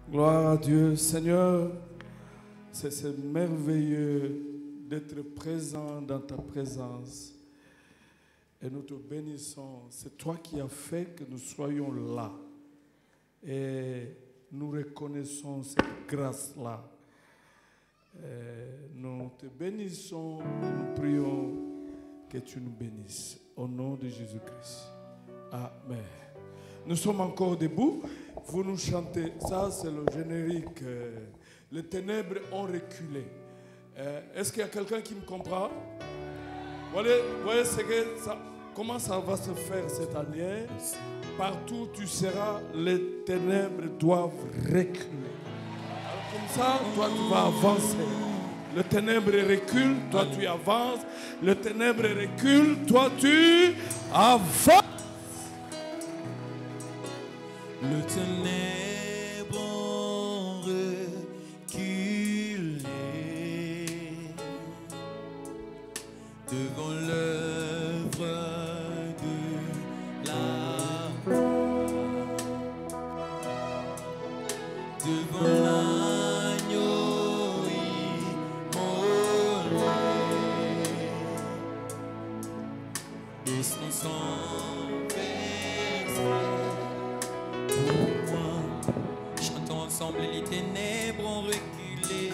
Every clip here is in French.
Gloire à Dieu. Seigneur, c'est merveilleux d'être présent dans ta présence. Et nous te bénissons. C'est toi qui as fait que nous soyons là. Et nous reconnaissons cette grâce-là. Nous te bénissons et nous prions que tu nous bénisses. Au nom de Jésus-Christ. Amen. Nous sommes encore debout. Vous nous chantez. Ça, c'est le générique. Les ténèbres ont reculé. Est-ce qu'il y a quelqu'un qui me comprend? Voyez comment ça va se faire cette année. Partout où tu seras, les ténèbres doivent reculer. Alors, comme ça, toi, tu vas avancer. Le ténèbre recule, toi, tu avances. Le ténèbre recule, toi, tu avances. Le ténèbre ont reculé devant l'œuvre de la croix, devant l'agneau immolé et son sang versé. Chantons ensemble, les ténèbres ont reculé.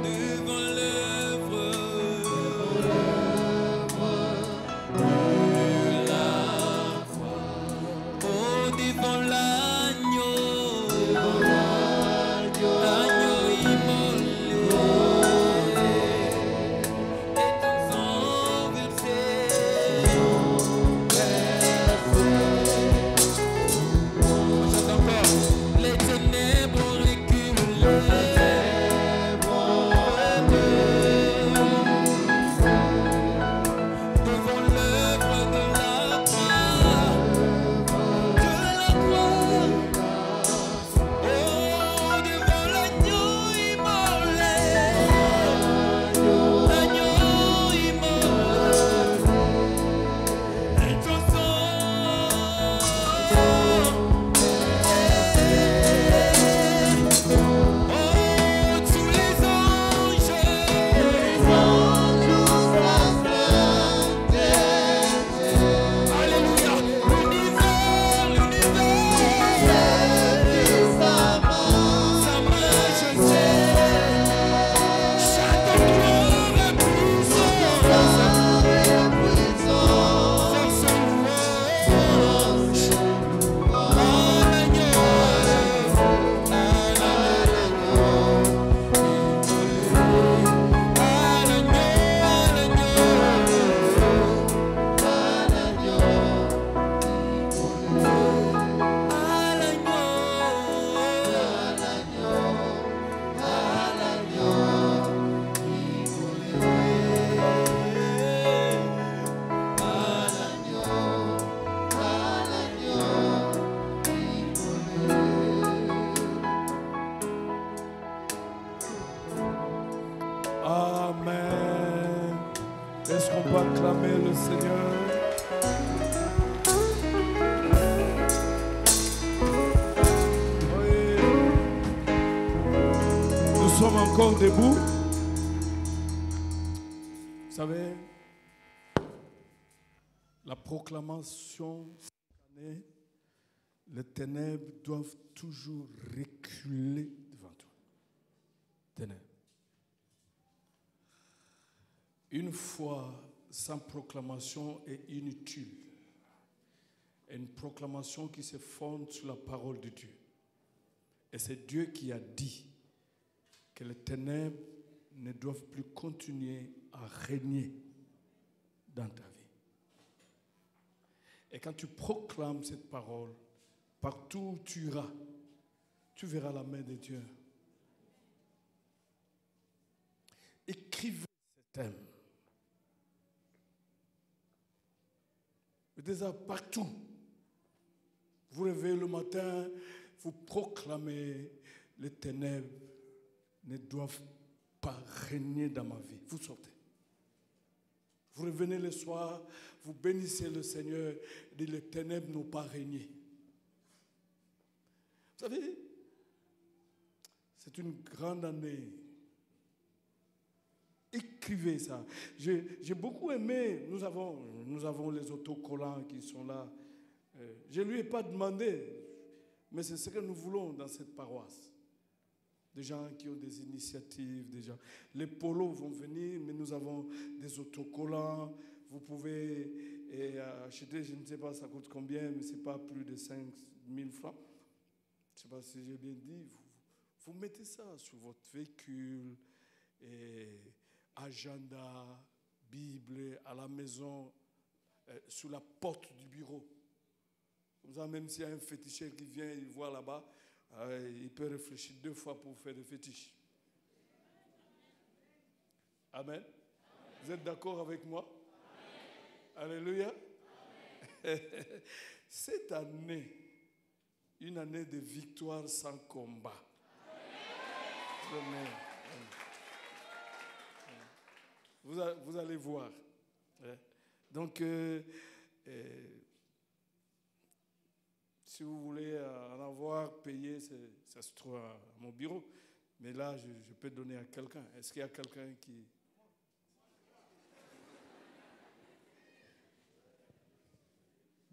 Devant l'œuvre de la croix. Oh, devant l'agneau immolé. Et ton sang versé. Les ténèbres ont reculé devant l'œuvre de la croix, oh, devant l'agneau immolé, et ton tous les anges, alléluia, l'univers, sa majesté, chaque gloire et puissance, force louange, à l'agneau. Amen. Est-ce qu'on peut acclamer le Seigneur? Oui. Nous sommes encore debout. Vous savez, la proclamation cette année, les ténèbres doivent toujours reculer devant toi. Ténèbres. Une foi sans proclamation est inutile. Une proclamation qui se fonde sur la parole de Dieu. Et c'est Dieu qui a dit que les ténèbres ne doivent plus continuer à régner dans ta vie. Et quand tu proclames cette parole, partout où tu iras, tu verras la main de Dieu. Écrivez ce thème. Déjà partout, vous réveillez le matin, vous proclamez les ténèbres ne doivent pas régner dans ma vie. Vous sortez. Vous revenez le soir, vous bénissez le Seigneur, et les ténèbres n'ont pas régné. Vous savez, c'est une grande année. Écrivez ça. J'ai beaucoup aimé, nous avons les autocollants qui sont là. Je ne lui ai pas demandé, mais c'est ce que nous voulons dans cette paroisse. Des gens qui ont des initiatives, des gens. Les polos vont venir, mais nous avons des autocollants. Vous pouvez acheter, je ne sais pas ça coûte combien, mais ce n'est pas plus de 5 000 francs. Je ne sais pas si j'ai bien dit. Vous mettez ça sur votre véhicule, agenda, Bible, à la maison, sous la porte du bureau. Comme ça, même s'il y a un féticheur qui vient, il voit là-bas, il peut réfléchir 2 fois pour faire des fétiches. Amen. Vous êtes d'accord avec moi? Amen. Alléluia. Amen. Cette année, une année de victoire sans combat. Amen. Vous allez voir. Donc, si vous voulez en avoir payé, ça se trouve à mon bureau. Mais là, je peux donner à quelqu'un. Est-ce qu'il y a quelqu'un qui...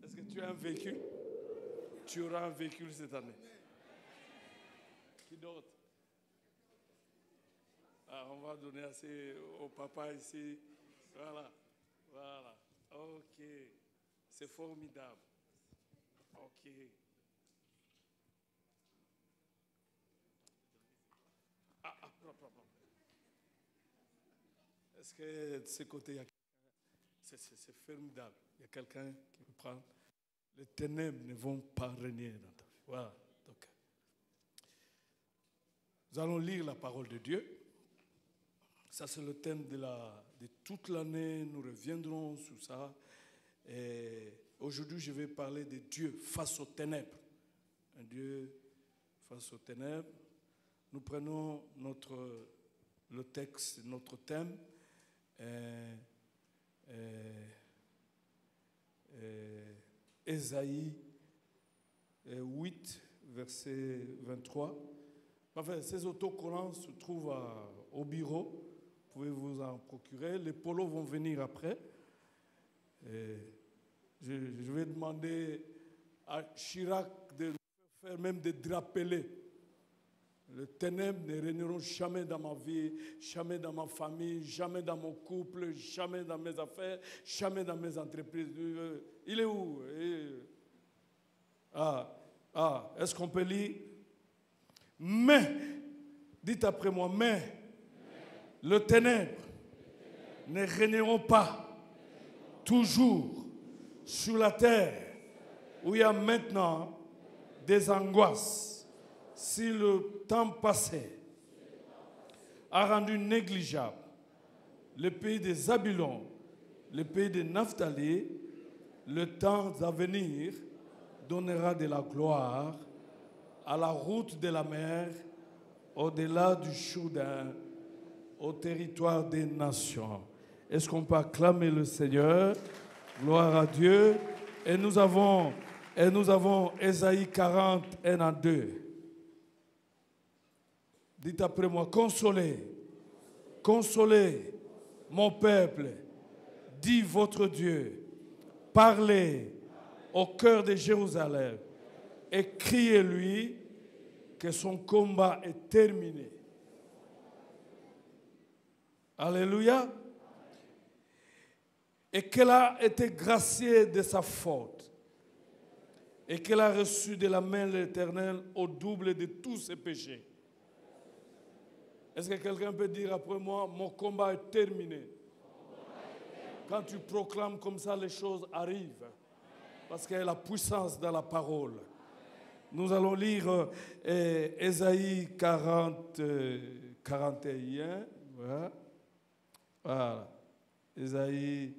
Est-ce que tu as un véhicule? Tu auras un véhicule cette année. Qui d'autre? Ah, on va donner assez au papa ici. Voilà. Voilà. OK. C'est formidable. OK. Est-ce que de ce côté, il y a quelqu'un? C'est formidable. Il y a quelqu'un qui peut prendre. Les ténèbres ne vont pas régner dans ta vie. Voilà. Donc, nous allons lire la parole de Dieu. Ça, c'est le thème de toute l'année. Nous reviendrons sur ça. Et aujourd'hui, je vais parler de Dieu face aux ténèbres. Un Dieu face aux ténèbres. Nous prenons le texte, notre thème. Ésaïe 8, verset 23. Enfin, ces autocollants se trouvent au bureau. Vous pouvez vous en procurer. Les polos vont venir après. Je vais demander à Chirac de faire même des drapelés. Les ténèbres ne régneront jamais dans ma vie, jamais dans ma famille, jamais dans mon couple, jamais dans mes affaires, jamais dans mes entreprises. Il est où? Est-ce qu'on peut lire? Mais, dites après moi, mais le ténèbre ne régneront pas toujours sur la terre où il y a maintenant des angoisses. Si le temps passé a rendu négligeable le pays des Zabulon, le pays de Naphtali, le temps à venir donnera de la gloire à la route de la mer, au-delà du Jourdain, au territoire des nations. Est-ce qu'on peut acclamer le Seigneur? Gloire à Dieu. Et nous avons Ésaïe 40, 1 à 2. Dites après moi, consolez, consolez mon peuple, dit votre Dieu, parlez au cœur de Jérusalem et criez-lui que son combat est terminé. Alléluia. Et qu'elle a été graciée de sa faute et qu'elle a reçu de la main de l'Éternel au double de tous ses péchés. Est-ce que quelqu'un peut dire après moi, mon combat est terminé? Quand tu proclames comme ça, les choses arrivent. Parce qu'il y a la puissance dans la parole. Nous allons lire Ésaïe 40, 41. Voilà. Voilà. Ésaïe,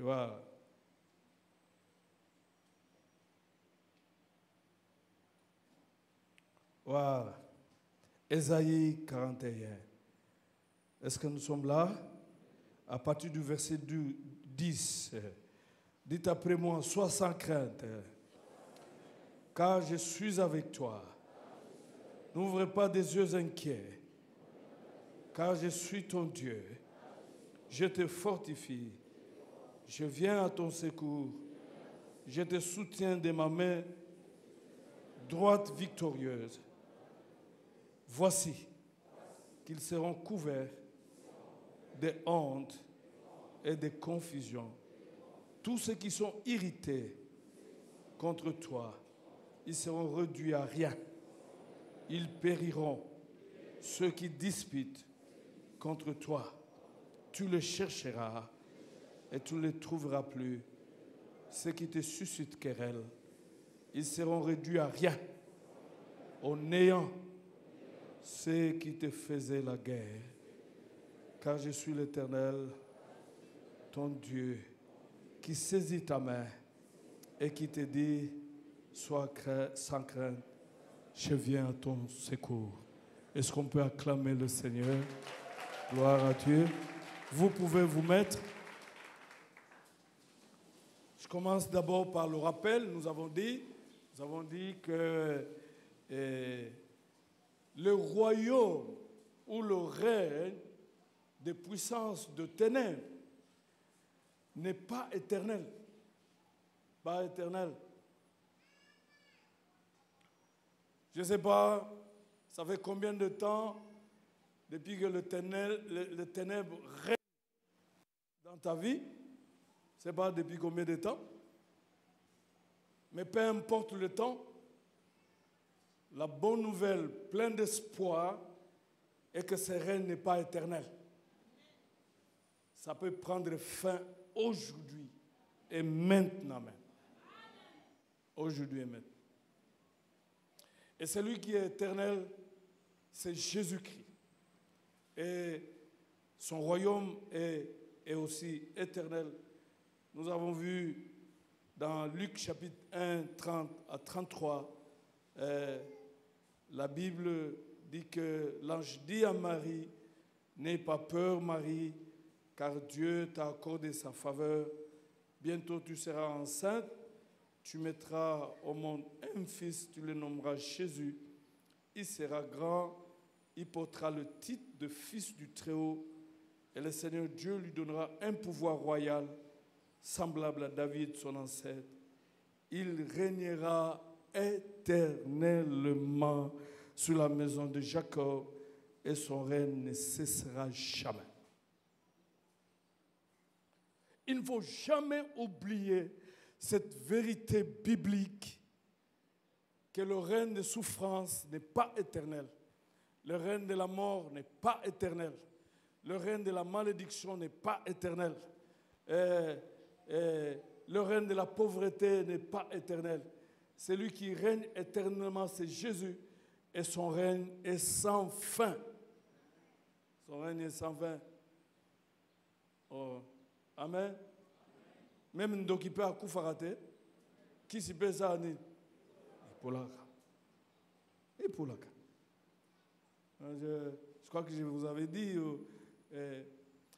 voilà. Voilà. Ésaïe 41. Est-ce que nous sommes là? à partir du verset 10. Dites après moi, sois sans crainte, car je suis avec toi. N'ouvre pas des yeux inquiets, car je suis ton Dieu. Je te fortifie, je viens à ton secours, je te soutiens de ma main droite victorieuse. Voici qu'ils seront couverts de honte et de confusion. Tous ceux qui sont irrités contre toi, ils seront réduits à rien. Ils périront. Ceux qui disputent contre toi, tu les chercheras et tu ne les trouveras plus. Ceux qui te suscitent querelle, ils seront réduits à rien. Au néant, ceux qui te faisaient la guerre. Car je suis l'Éternel, ton Dieu, qui saisit ta main et qui te dit, sois sans crainte, je viens à ton secours. Est-ce qu'on peut acclamer le Seigneur? Gloire à Dieu. Vous pouvez vous mettre. Je commence d'abord par le rappel. Nous avons dit que le royaume ou le règne des puissances de ténèbres n'est pas éternel. Pas éternel. Je ne sais pas, ça fait combien de temps depuis que le ténèbre règne dans ta vie. Je ne sais pas depuis combien de temps. Mais peu importe le temps, la bonne nouvelle, pleine d'espoir, est que ce règne n'est pas éternel. Ça peut prendre fin aujourd'hui et maintenant même. Aujourd'hui et maintenant. Et celui qui est éternel, c'est Jésus-Christ. Et son royaume est aussi éternel. Nous avons vu dans Luc chapitre 1, 30 à 33, la Bible dit que l'ange dit à Marie, n'aie pas peur Marie, car Dieu t'a accordé sa faveur. Bientôt tu seras enceinte, tu mettras au monde un fils, tu le nommeras Jésus. Il sera grand, il portera le titre de fils du Très-Haut, et le Seigneur Dieu lui donnera un pouvoir royal, semblable à David, son ancêtre. Il régnera éternellement sur la maison de Jacob, et son règne ne cessera jamais. Il ne faut jamais oublier cette vérité biblique que le règne de souffrance n'est pas éternel. Le règne de la mort n'est pas éternel. Le règne de la malédiction n'est pas éternel. Le règne de la pauvreté n'est pas éternel. Celui qui règne éternellement, c'est Jésus. Et son règne est sans fin. Son règne est sans fin. Oh. Amen. Même n'occupé à Koufarate, qui s'y peut ça, ni Polaka. Et Polaka. Je crois que je vous avais dit,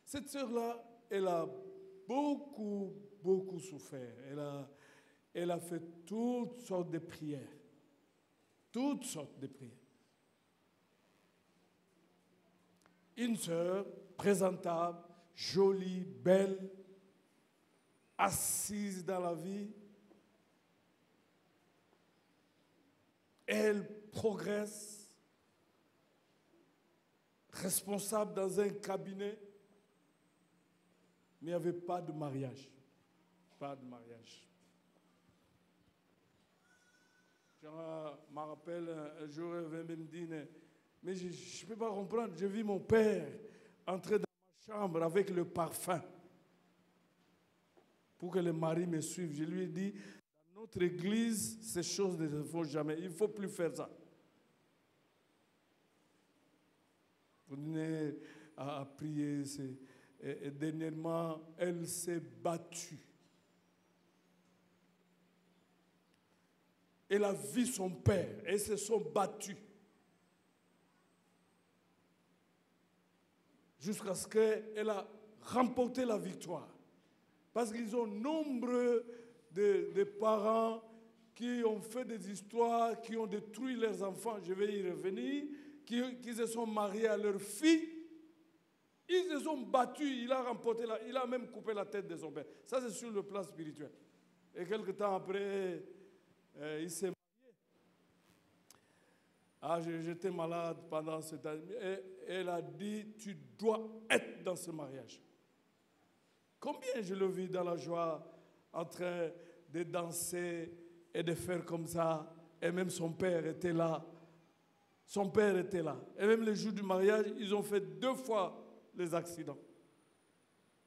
cette sœur-là, elle a beaucoup souffert. Elle a fait toutes sortes de prières. Toutes sortes de prières. Une sœur présentable, jolie, belle, assise dans la vie. Elle progresse, responsable dans un cabinet, mais il n'y avait pas de mariage. Pas de mariage. Je me rappelle, un jour, elle me dit, mais je ne peux pas comprendre, j'ai vu mon père entrer dans ma chambre avec le parfum pour que le mari me suive. Je lui ai dit, dans notre église, ces choses ne se font jamais. Il ne faut plus faire ça. Vous venez à prier. Et dernièrement, elle s'est battue. Elle a vu son père. Elles se sont battues. Jusqu'à ce qu'elle a remporter la victoire. Parce qu'ils ont nombre de parents qui ont fait des histoires, qui ont détruit leurs enfants, je vais y revenir, qui se sont mariés à leur fille. Ils se sont battus, il a remporté, il a même coupé la tête de son père. Ça, c'est sur le plan spirituel. Et quelque temps après, il s'est marié. Ah, j'étais malade pendant cette année. Et elle a dit, tu dois être dans ce mariage. Combien je le vis dans la joie, en train de danser et de faire comme ça. Et même son père était là. Son père était là. Et même le jour du mariage, ils ont fait 2 fois les accidents.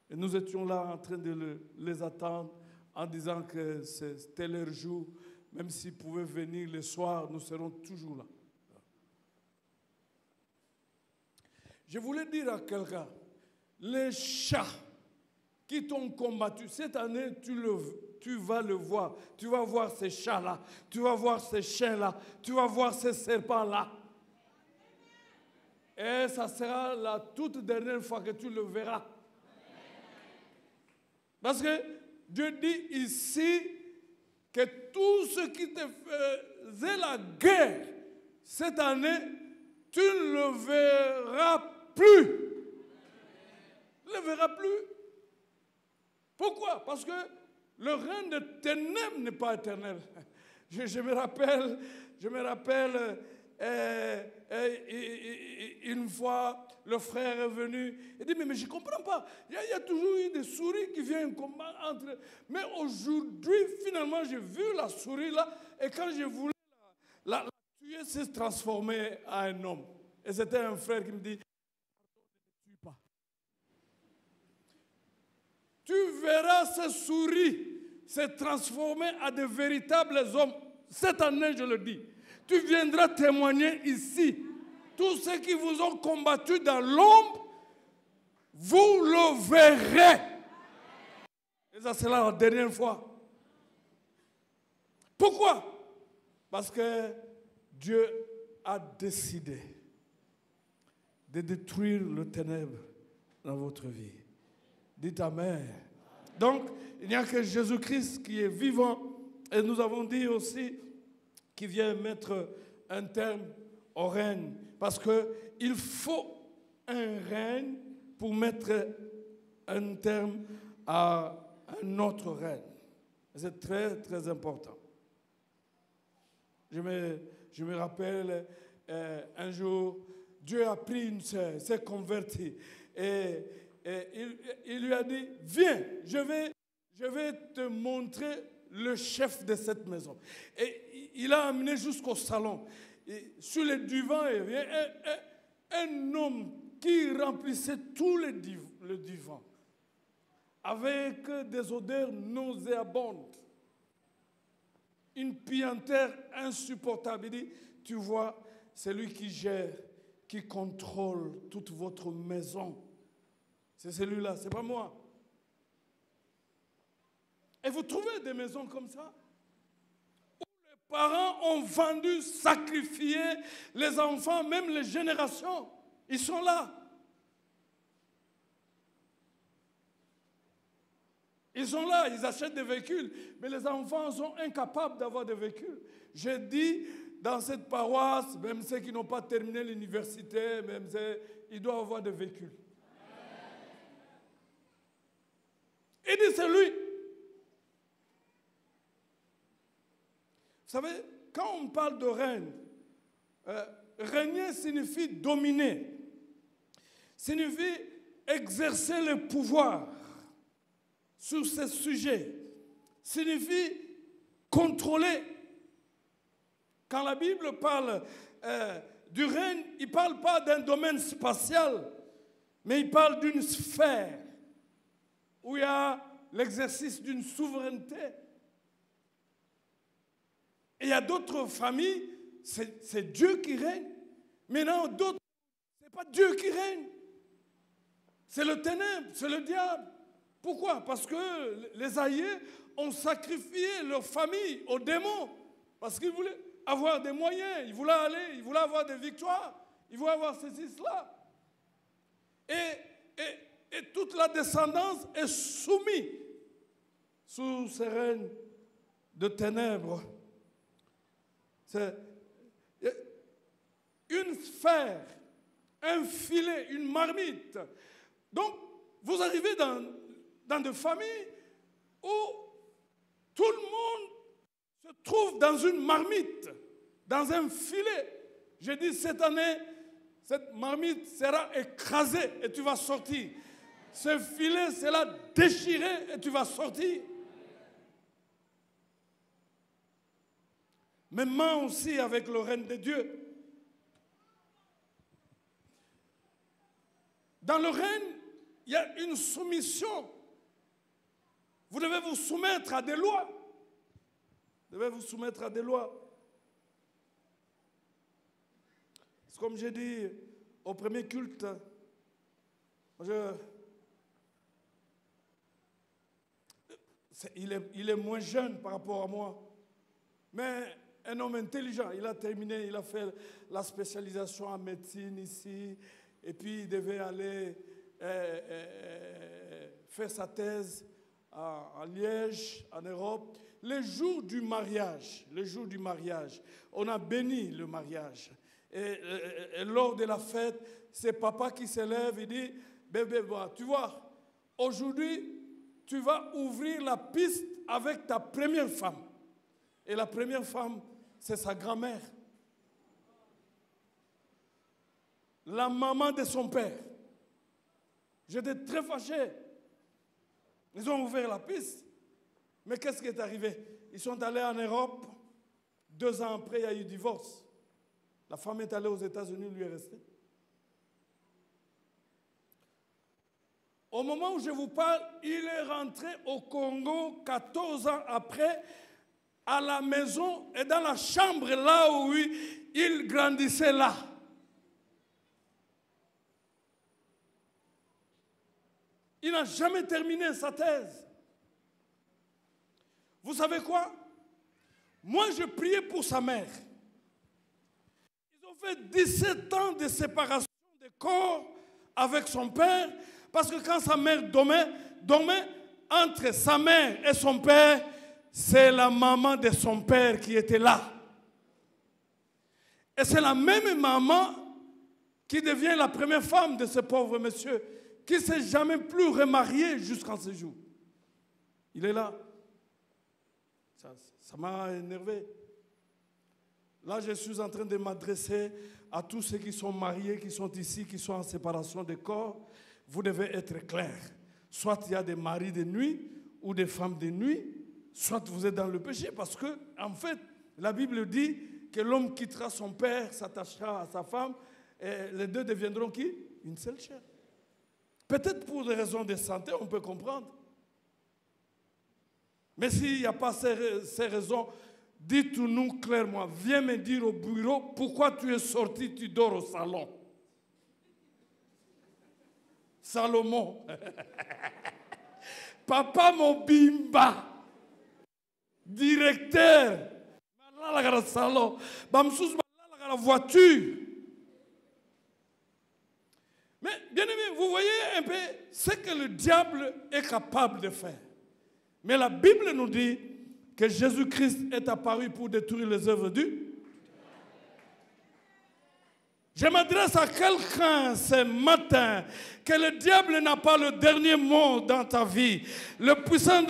Et nous étions là en train de les attendre en disant que c'était leur jour. Même s'ils pouvaient venir le soir, nous serons toujours là. Je voulais dire à quelqu'un, les chats qui t'ont combattu, cette année, tu vas le voir. Tu vas voir ces chats-là, tu vas voir ces chiens-là, tu vas voir ces serpents-là. Et ça sera la toute dernière fois que tu le verras. Parce que Dieu dit ici que tout ce qui te faisait la guerre cette année, tu ne le verras plus. Tu ne le verras plus. Pourquoi? Parce que le règne de ténèbres n'est pas éternel. Je me rappelle une fois, le frère est venu, il dit, mais je ne comprends pas, il y a toujours eu des souris qui viennent combattre entre... Mais aujourd'hui, finalement, j'ai vu la souris là, et quand je voulais la tuer, s'est transformé en un homme. Et c'était un frère qui me dit, ne tue pas. Tu verras ces souris se transformer en de véritables hommes. Cette année, je le dis. Tu viendras témoigner ici. Tous ceux qui vous ont combattu dans l'ombre, vous le verrez. Et ça, c'est la dernière fois. Pourquoi? Parce que Dieu a décidé de détruire le ténèbre dans votre vie. Dites Amen. Donc, il n'y a que Jésus-Christ qui est vivant. Et nous avons dit aussi qu'il vient mettre un terme au règne. Parce qu'il faut un règne pour mettre un terme à un autre règne. C'est très, très important. Je me rappelle un jour, Dieu a pris une sœur, s'est converti. Et il lui a dit, viens, je vais te montrer le chef de cette maison. Et il a amené jusqu'au salon. Et sur le divan, il y avait un homme qui remplissait tout le divan avec des odeurs nauséabondes. Une puanteur insupportable. Il dit, tu vois, c'est lui qui gère, qui contrôle toute votre maison. C'est celui-là, c'est pas moi. Et vous trouvez des maisons comme ça où les parents ont vendu, sacrifié les enfants, même les générations. Ils sont là. Ils sont là, ils achètent des véhicules, mais les enfants sont incapables d'avoir des véhicules. J'ai dit, dans cette paroisse, même ceux qui n'ont pas terminé l'université, même ils doivent avoir des véhicules. Il dit, c'est lui. Vous savez, quand on parle de règne, régner signifie dominer, signifie exercer le pouvoir sur ces sujets, signifie contrôler. Quand la Bible parle du règne, il ne parle pas d'un domaine spatial, mais il parle d'une sphère où il y a l'exercice d'une souveraineté. Et il y a d'autres familles, c'est Dieu qui règne. Maintenant, d'autres, ce n'est pas Dieu qui règne. C'est le ténèbre, c'est le diable. Pourquoi? Parce que les aïeux ont sacrifié leur famille aux démons. Parce qu'ils voulaient avoir des moyens, ils voulaient aller, ils voulaient avoir des victoires, ils voulaient avoir ceci, cela. Et et toute la descendance est soumise sous ce règne de ténèbres. C'est une sphère, un filet, une marmite. Donc, vous arrivez dans des familles où tout le monde se trouve dans une marmite, dans un filet. Je dis, cette année, cette marmite sera écrasée et tu vas sortir. Ce filet sera déchiré et tu vas sortir. Même aussi avec le règne de Dieu. Dans le règne, il y a une soumission. Vous devez vous soumettre à des lois. Vous devez vous soumettre à des lois. C'est comme j'ai dit au premier culte, il est moins jeune par rapport à moi. Mais un homme intelligent, il a terminé, il a fait la spécialisation en médecine ici, et puis il devait aller faire sa thèse à Liège, en Europe. Le jour du mariage, on a béni le mariage. Et lors de la fête, c'est papa qui se lève et dit, bébé, tu vois, aujourd'hui, tu vas ouvrir la piste avec ta première femme. Et la première femme, c'est sa grand-mère. La maman de son père. J'étais très fâché. Ils ont ouvert la piste. Mais qu'est-ce qui est arrivé? Ils sont allés en Europe. 2 ans après, il y a eu divorce. La femme est allée aux États-Unis, lui est restée. Au moment où je vous parle, il est rentré au Congo 14 ans après, à la maison et dans la chambre là où il grandissait là. Il n'a jamais terminé sa thèse. Vous savez quoi? Moi, je priais pour sa mère. Ils ont fait 17 ans de séparation de corps avec son père, parce que quand sa mère dormait entre sa mère et son père, c'est la maman de son père qui était là. Et c'est la même maman qui devient la première femme de ce pauvre monsieur, qui ne s'est jamais plus remarié jusqu'en ce jour. Il est là. Ça m'a énervé. Là, je suis en train de m'adresser à tous ceux qui sont mariés, qui sont ici, qui sont en séparation de corps. Vous devez être clairs. Soit il y a des maris de nuit ou des femmes de nuit, soit vous êtes dans le péché. Parce que, en fait, la Bible dit que l'homme quittera son père, s'attachera à sa femme, et les deux deviendront qui? Une seule chair. Peut-être pour des raisons de santé, on peut comprendre. Mais s'il n'y a pas ces raisons, dites-nous clairement, viens me dire au bureau, pourquoi tu es sorti, tu dors au salon. Salomon. Papa Mobimba. Directeur. Salon. Bamsous la voiture. Mais bien aimé, vous voyez un peu ce que le diable est capable de faire. Mais la Bible nous dit que Jésus-Christ est apparu pour détruire les œuvres du. Je m'adresse à quelqu'un ce matin, que le diable n'a pas le dernier mot dans ta vie. Le puissant des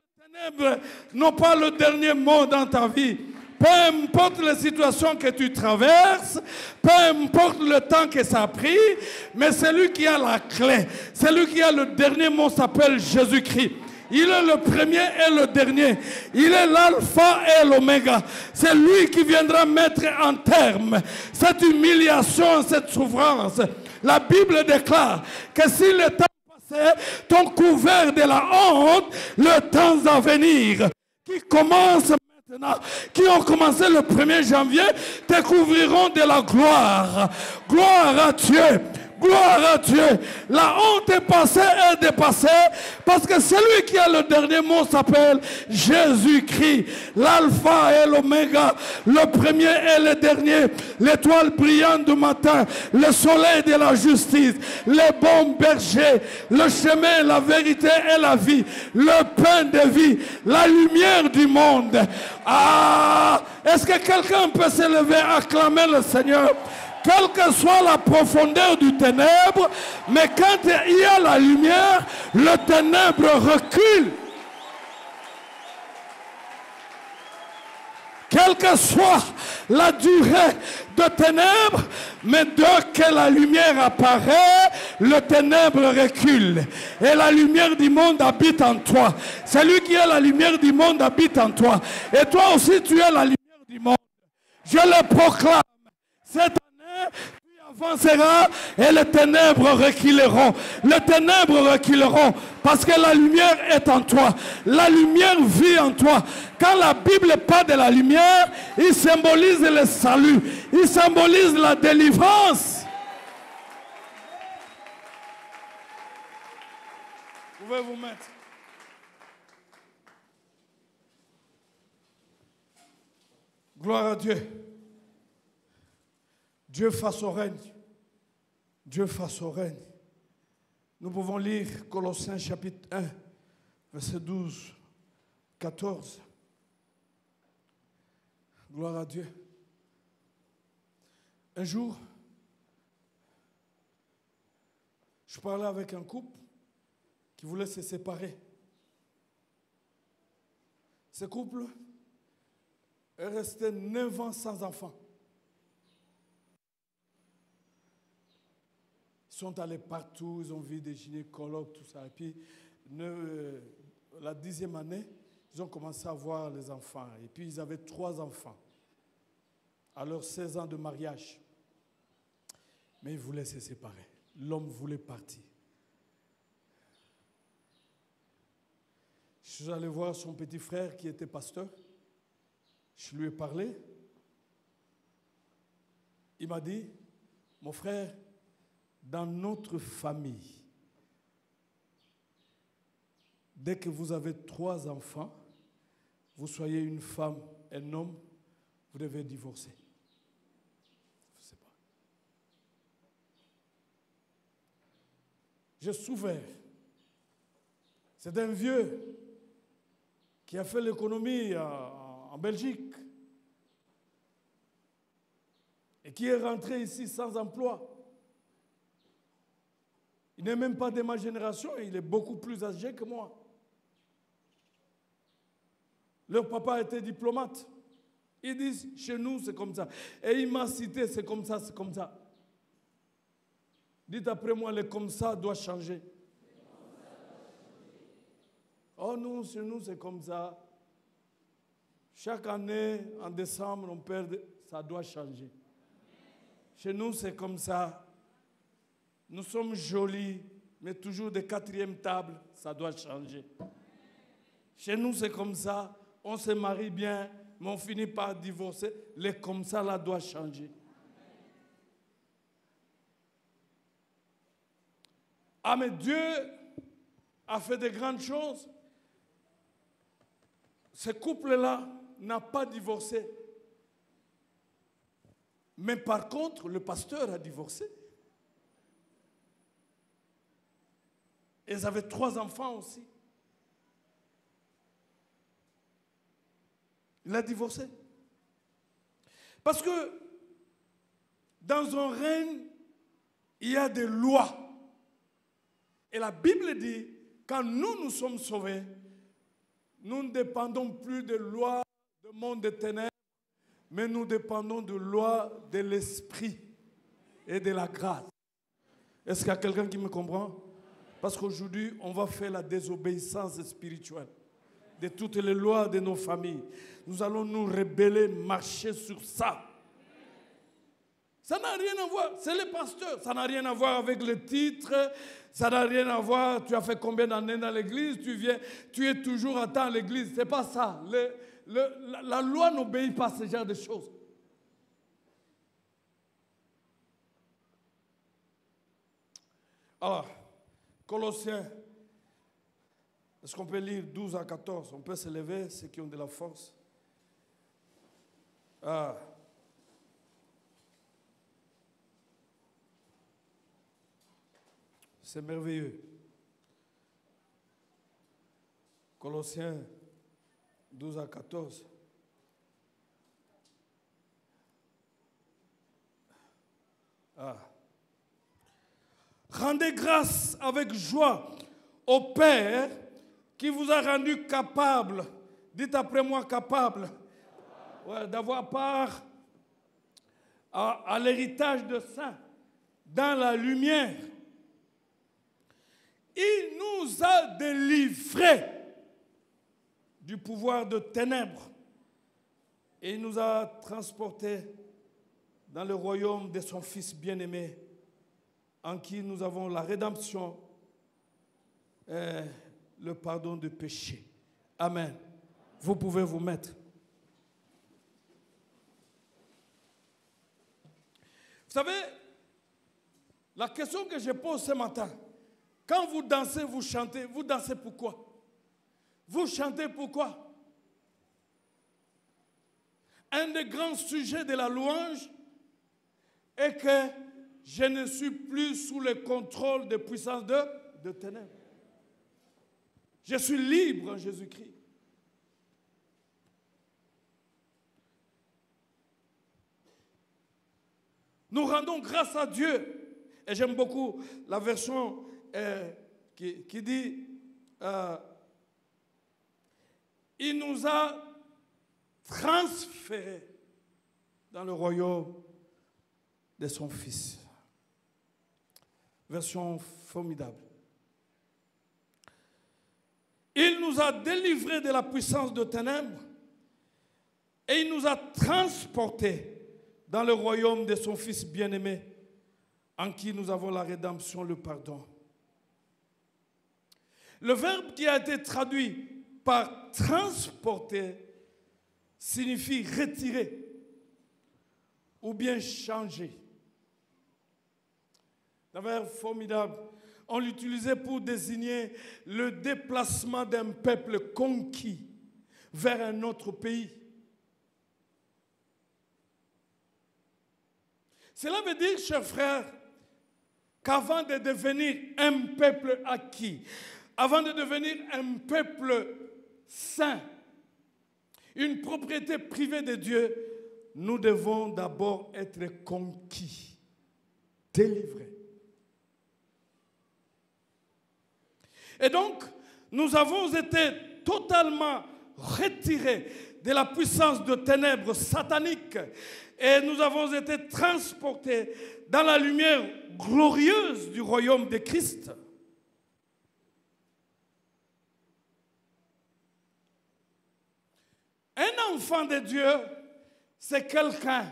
ténèbres n'a pas le dernier mot dans ta vie. Peu importe les situations que tu traverses, peu importe le temps que ça a pris, mais celui qui a la clé, celui qui a le dernier mot s'appelle Jésus-Christ. Il est le premier et le dernier. Il est l'alpha et l'oméga. C'est lui qui viendra mettre en terme cette humiliation, cette souffrance. La Bible déclare que si le temps passait, ton couvert de la honte, le temps à venir, qui commence maintenant, qui ont commencé le 1er janvier, te couvriront de la gloire. Gloire à Dieu. Gloire à Dieu. La honte est passée et dépassée parce que celui qui a le dernier mot s'appelle Jésus-Christ. L'alpha et l'oméga, le premier et le dernier, l'étoile brillante du matin, le soleil de la justice, les bons bergers, le chemin, la vérité et la vie, le pain de vie, la lumière du monde. Ah, est-ce que quelqu'un peut se lever et acclamer le Seigneur? Quelle que soit la profondeur du ténèbre, mais quand il y a la lumière, le ténèbre recule. Quelle que soit la durée de ténèbres, mais dès que la lumière apparaît, le ténèbre recule. Et la lumière du monde habite en toi. Celui qui est la lumière du monde habite en toi. Et toi aussi, tu es la lumière du monde. Je le proclame. Cette année, tu avanceras et les ténèbres reculeront. Les ténèbres reculeront parce que la lumière est en toi. La lumière vit en toi. Quand la Bible parle de la lumière, il symbolise le salut. Il symbolise la délivrance. Vous pouvez vous mettre. Gloire à Dieu. Dieu face au règne. Dieu face au règne. Nous pouvons lire Colossiens chapitre 1, verset 12, 14. Gloire à Dieu. Un jour, je parlais avec un couple qui voulait se séparer. Ce couple est resté 9 ans sans enfant. Ils sont allés partout, ils ont vu des gynécologues, tout ça. Et puis, la 10e année, ils ont commencé à voir les enfants. Et puis, ils avaient 3 enfants à leurs 16 ans de mariage. Mais ils voulaient se séparer. L'homme voulait partir. Je suis allé voir son petit frère qui était pasteur. Je lui ai parlé. Il m'a dit, mon frère, dans notre famille, dès que vous avez 3 enfants, vous soyez une femme, un homme, vous devez divorcer. Je ne sais pas. J'ai souffert. C'est un vieux qui a fait l'économie en Belgique et qui est rentré ici sans emploi. Il n'est même pas de ma génération, il est beaucoup plus âgé que moi. Leur papa était diplomate. Ils disent, chez nous, c'est comme ça. Et il m'a cité, c'est comme ça, c'est comme ça. Dites après moi, le comme ça doit changer. Oh non, chez nous, c'est comme ça. Chaque année, en décembre, on perd, ça doit changer. Chez nous, c'est comme ça. Nous sommes jolis, mais toujours de 4e table, ça doit changer. Chez nous, c'est comme ça. On se marie bien, mais on finit par divorcer. Les comme ça, là, doit changer. Ah, mais Dieu a fait de grandes choses. Ce couple-là n'a pas divorcé. Mais par contre, le pasteur a divorcé. Ils avaient 3 enfants aussi. Il a divorcé. Parce que dans un règne, il y a des lois. Et la Bible dit, quand nous sommes sauvés, nous ne dépendons plus de lois du monde des ténèbres, mais nous dépendons de lois de l'esprit et de la grâce. Est-ce qu'il y a quelqu'un qui me comprend? Parce qu'aujourd'hui, on va faire la désobéissance spirituelle de toutes les lois de nos familles. Nous allons nous rebeller, marcher sur ça. Ça n'a rien à voir, c'est les pasteurs. Ça n'a rien à voir avec le titre. Ça n'a rien à voir, tu as fait combien d'années dans l'église, tu es toujours à temps à l'église. C'est pas ça. La loi n'obéit pas à ce genre de choses. Alors, Colossiens, est-ce qu'on peut lire 12 à 14? On peut se lever, ceux qui ont de la force. Ah. C'est merveilleux. Colossiens 12 à 14. Ah. Rendez grâce avec joie au Père qui vous a rendu capable, dites après moi capable, ouais, d'avoir part à l'héritage de saints dans la lumière. Il nous a délivrés du pouvoir de ténèbres et il nous a transportés dans le royaume de son Fils bien-aimé, en qui nous avons la rédemption et le pardon de péché. Amen. Vous pouvez vous mettre. Vous savez, la question que je pose ce matin, quand vous dansez, vous chantez pourquoi? Vous chantez pourquoi? Un des grands sujets de la louange est que je ne suis plus sous le contrôle des puissances de ténèbres. Je suis libre en Jésus-Christ. Nous rendons grâce à Dieu. Et j'aime beaucoup la version qui dit il nous a transférés dans le royaume de son Fils. Version formidable. Il nous a délivrés de la puissance de ténèbres et il nous a transportés dans le royaume de son Fils bien-aimé, en qui nous avons la rédemption, le pardon. Le verbe qui a été traduit par transporter signifie retirer ou bien changer. Un verbe formidable. On l'utilisait pour désigner le déplacement d'un peuple conquis vers un autre pays. Cela veut dire, chers frères, qu'avant de devenir un peuple acquis, avant de devenir un peuple saint, une propriété privée de Dieu, nous devons d'abord être conquis, délivrés. Et donc, nous avons été totalement retirés de la puissance de ténèbres sataniques et nous avons été transportés dans la lumière glorieuse du royaume de Christ. Un enfant de Dieu, c'est quelqu'un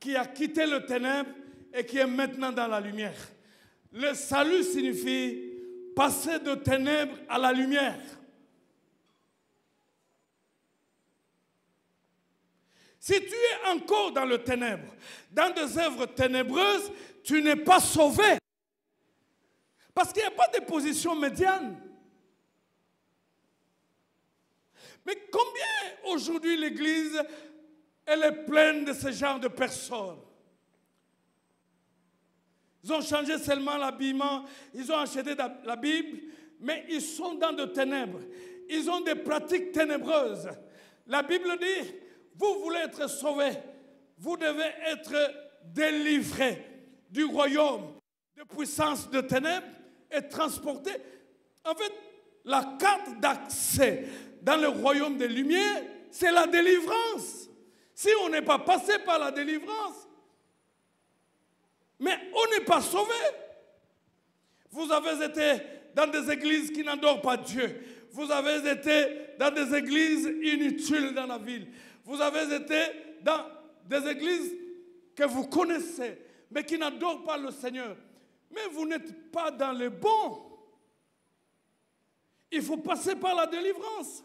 qui a quitté le ténèbre et qui est maintenant dans la lumière. Le salut signifie passer de ténèbres à la lumière. Si tu es encore dans le ténèbre, dans des œuvres ténébreuses, tu n'es pas sauvé. Parce qu'il n'y a pas de position médiane. Mais combien aujourd'hui l'Église, elle est pleine de ce genre de personnes? Ils ont changé seulement l'habillement, ils ont acheté la Bible, mais ils sont dans de ténèbres. Ils ont des pratiques ténébreuses. La Bible dit, vous voulez être sauvés, vous devez être délivrés du royaume de puissance de ténèbres et transportés. En fait, la carte d'accès dans le royaume des lumières, c'est la délivrance. Si on n'est pas passé par la délivrance, mais on n'est pas sauvé. Vous avez été dans des églises qui n'adorent pas Dieu. Vous avez été dans des églises inutiles dans la ville. Vous avez été dans des églises que vous connaissez, mais qui n'adorent pas le Seigneur. Mais vous n'êtes pas dans le bon. Il faut passer par la délivrance.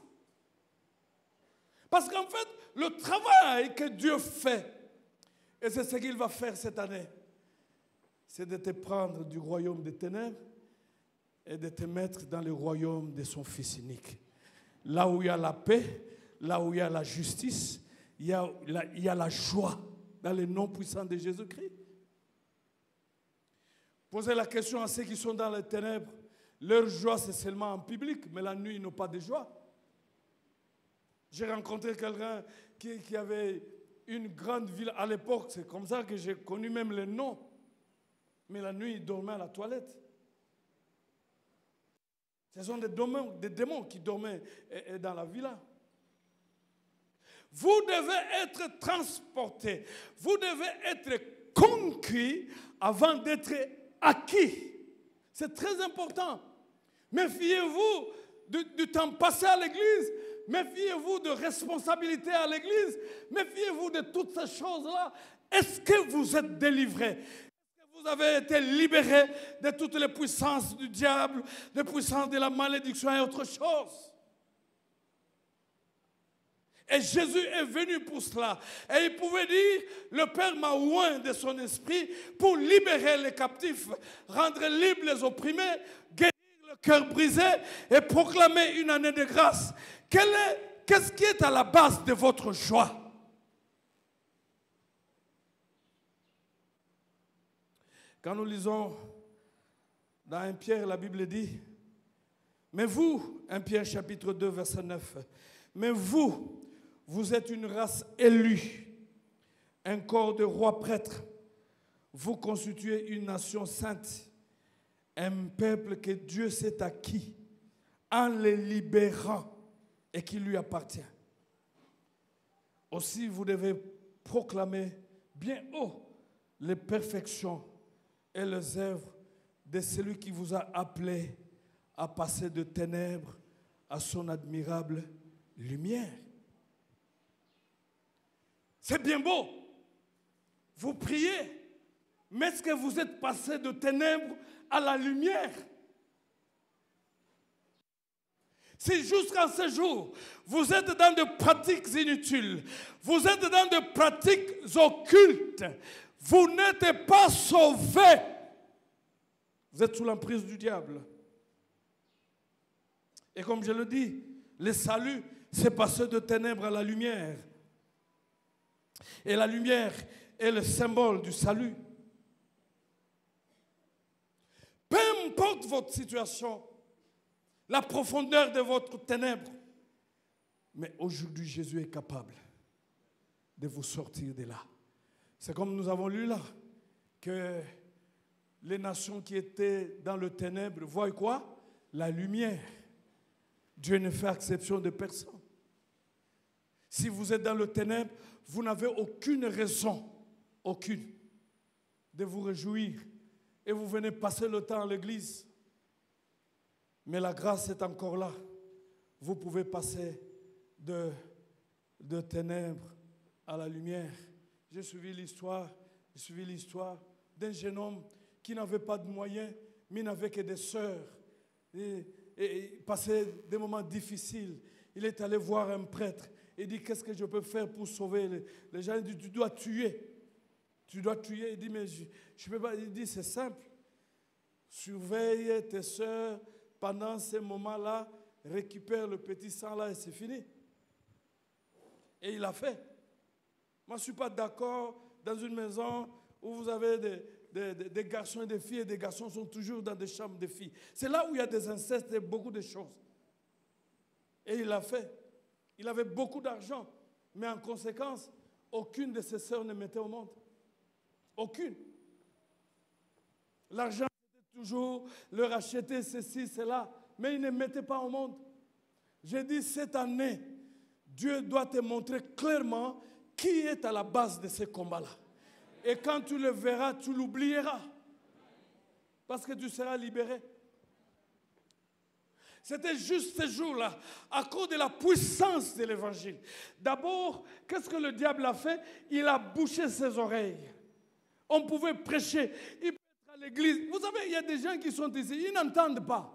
Parce qu'en fait, le travail que Dieu fait, et c'est ce qu'il va faire cette année, c'est de te prendre du royaume des ténèbres et de te mettre dans le royaume de son Fils unique. Là où il y a la paix, là où il y a la justice, il y a la joie dans le nom puissant de Jésus-Christ. Posez la question à ceux qui sont dans les ténèbres. Leur joie, c'est seulement en public, mais la nuit, ils n'ont pas de joie. J'ai rencontré quelqu'un qui avait une grande ville à l'époque. C'est comme ça que j'ai connu même le nom. Mais la nuit, il dormait à la toilette. Ce sont des démons qui dormaient dans la villa. Vous devez être transporté. Vous devez être conquis avant d'être acquis. C'est très important. Méfiez-vous du temps passé à l'église. Méfiez-vous de responsabilités à l'église. Méfiez-vous de toutes ces choses-là. Est-ce que vous êtes délivrés? Vous avez été libérés de toutes les puissances du diable, des puissances de la malédiction et autre chose. Et Jésus est venu pour cela. Et il pouvait dire, le Père m'a oint de son esprit pour libérer les captifs, rendre libres les opprimés, guérir le cœur brisé et proclamer une année de grâce. Qu'est-ce qui est à la base de votre joie? Quand nous lisons dans 1 Pierre, la Bible dit, mais vous, 1 Pierre chapitre 2, verset 9, mais vous êtes une race élue, un corps de rois prêtres, vous constituez une nation sainte, un peuple que Dieu s'est acquis en les libérant et qui lui appartient. Aussi, vous devez proclamer bien haut les perfections et les œuvres de celui qui vous a appelé à passer de ténèbres à son admirable lumière. C'est bien beau. Vous priez, mais est-ce que vous êtes passé de ténèbres à la lumière? Si jusqu'à ce jour, vous êtes dans de pratiques inutiles, vous êtes dans de pratiques occultes, vous n'êtes pas sauvés. Vous êtes sous l'emprise du diable. Et comme je le dis, le salut, c'est passer de ténèbres à la lumière. Et la lumière est le symbole du salut. Peu importe votre situation, la profondeur de votre ténèbre, mais aujourd'hui, Jésus est capable de vous sortir de là. C'est comme nous avons lu là, que les nations qui étaient dans le ténèbre voient quoi? La lumière. Dieu ne fait exception de personne. Si vous êtes dans le ténèbre, vous n'avez aucune raison, aucune, de vous réjouir. Et vous venez passer le temps à l'église. Mais la grâce est encore là. Vous pouvez passer de ténèbres à la lumière. J'ai suivi l'histoire d'un jeune homme qui n'avait pas de moyens, mais il n'avait que des sœurs. Et il passait des moments difficiles. Il est allé voir un prêtre. Il dit, qu'est-ce que je peux faire pour sauver les gens? Il dit, tu dois tuer. Tu dois tuer. Il dit, mais je peux pas. Il dit, c'est simple. Surveille tes sœurs pendant ces moments-là, récupère le petit sang là et c'est fini. Et il a fait. Moi, je ne suis pas d'accord dans une maison où vous avez des garçons et des filles, et des garçons sont toujours dans des chambres de filles. C'est là où il y a des incestes et beaucoup de choses. Et il l'a fait. Il avait beaucoup d'argent, mais en conséquence, aucune de ses sœurs ne mettait au monde. Aucune. L'argent, c'était toujours leur acheter ceci, cela, mais il ne mettait pas au monde. J'ai dit, cette année, Dieu doit te montrer clairement qui est à la base de ce combat-là. Et quand tu le verras, tu l'oublieras. Parce que tu seras libéré. C'était juste ce jour-là, à cause de la puissance de l'évangile. D'abord, qu'est-ce que le diable a fait? Il a bouché ses oreilles. On pouvait prêcher. Il peut être à l'église. Vous savez, il y a des gens qui sont ici, ils n'entendent pas.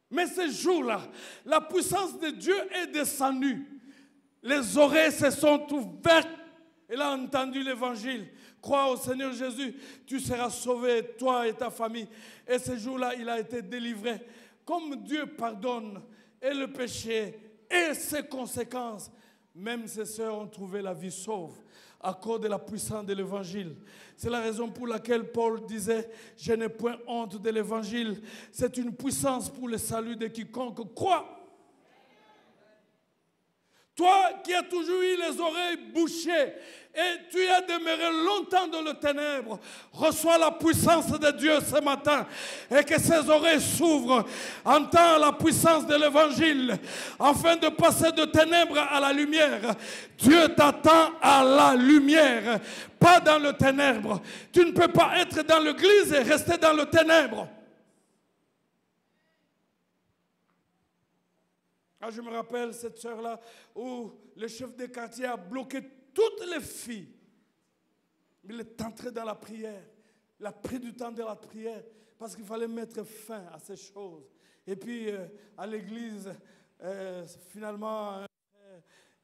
Mais ce jour-là, la puissance de Dieu est descendue. Les oreilles se sont ouvertes. Il a entendu l'évangile. crois au Seigneur Jésus, tu seras sauvé, toi et ta famille. Et ce jour-là, il a été délivré. Comme Dieu pardonne et le péché et ses conséquences, même ses sœurs ont trouvé la vie sauve à cause de la puissance de l'évangile. C'est la raison pour laquelle Paul disait, je n'ai point honte de l'évangile. C'est une puissance pour le salut de quiconque croit. Toi qui as toujours eu les oreilles bouchées et tu as demeuré longtemps dans le ténèbre, reçois la puissance de Dieu ce matin et que ses oreilles s'ouvrent, entends la puissance de l'évangile afin de passer de ténèbres à la lumière. Dieu t'attend à la lumière, pas dans le ténèbre. Tu ne peux pas être dans l'église et rester dans le ténèbre. Je me rappelle cette sœur-là où le chef de quartier a bloqué toutes les filles. Il est entré dans la prière. Il a pris du temps de la prière parce qu'il fallait mettre fin à ces choses. Et puis à l'église, finalement,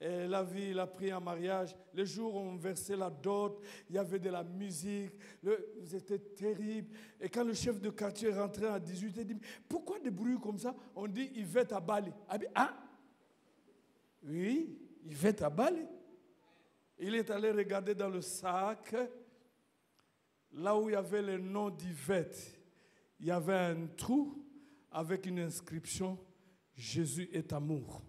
la vie, il a pris un mariage. Les jours où on versait la dot, il y avait de la musique. C'était terrible. Et quand le chef de quartier rentrait à 18h, il dit, pourquoi des bruits comme ça? On dit, Yvette à Bali. Ah, oui, Yvette à Bali. Il est allé regarder dans le sac, là où il y avait le nom d'Yvette. Il y avait un trou avec une inscription, Jésus est amour.